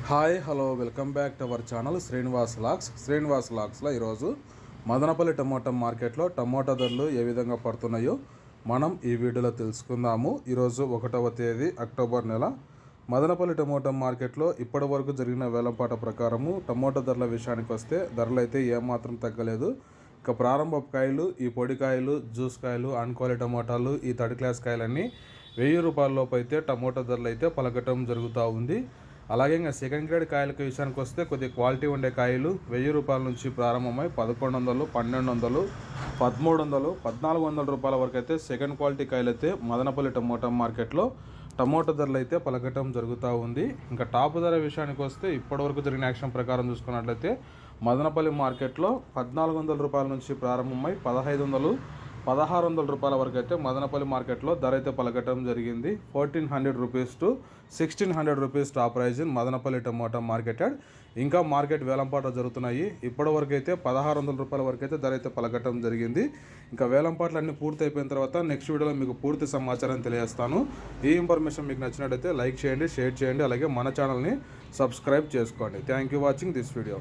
Hi hello welcome back to our channel Srinivas లాక్స్లో ఈరోజు Madanapalli tomato మార్కెట్లో టమోటా ధరలు ఏ విధంగా పడుతున్నాయో మనం ఈ వీడియోలో తెలుసుకుందాము. ఈరోజు 1వ తేదీ అక్టోబర్ నెల మదనపల్లి టమోటా మార్కెట్లో ఇప్పటి వరకు జరిగిన వేలంపాట ప్రకారము టమోటా ధరల విషయానికి వస్తే ధరలు అయితే ఏమాత్రం తగ్గలేదు. ఇక ప్రారంభపు కాయలు, ఈ పొడికాయలు, జ్యూస్ కాయలు, అన్క్వాలిటీ టమోటాలు, ఈ థర్డ్ క్లాస్ కాయలన్నీ 1000 రూపాయల లోపు అయితే టమోటా ధరలు అయితే పలకటం జరుగుతూ ఉంది. అలాగే ఇంకా సెకండ్ గ్రేడ్ కాయలకి విషయానికి వస్తే కొద్దిగా క్వాలిటీ ఉండే కాయలు 1000 రూపాయల నుంచి ప్రారంభమై 1100, 1200, 1300, 1400 రూపాయల వరకు అయితే సెకండ్ క్వాలిటీ కాయలు అయితే మదనపల్లి టమోటా మార్కెట్లో టమోటా ధరలు అయితే పలకటం జరుగుతూ ఉంది. ఇంకా టాప్ ధర విషయానికి వస్తే ఇప్పటివరకు జరిగిన యాక్షన్ ప్రకారం చూసుకున్నట్లయితే మదనపల్లి మార్కెట్లో 1400 రూపాయల నుంచి ప్రారంభమై 1500, 1600 రూపాయల వరకు అయితే మదనపల్లి మార్కెట్లో ధర అయితే పలకటం జరిగింది. 1400 rupees to 1600 rupees top prize in Madanapalle tomato marketed. ఇంకా మార్కెట్ వేలంపాట జరుగుతున్నాయి. ఇప్పటి వరకు అయితే 1600 రూపాయల వరకు అయితే ధర అయితే పలకటం జరిగింది. ఇంకా వేలంపాట్లు అన్నీ పూర్తి అయిపోయిన తర్వాత నెక్స్ట్ వీడియోలో మీకు పూర్తి సమాచారం తెలియజేస్తాను. ఈ ఇన్ఫర్మేషన్ మీకు నచ్చినట్టయితే లైక్ చేయండి, షేర్ చేయండి, అలాగే మన ఛానల్ని సబ్స్క్రైబ్ చేసుకోండి. Thank you watching this video.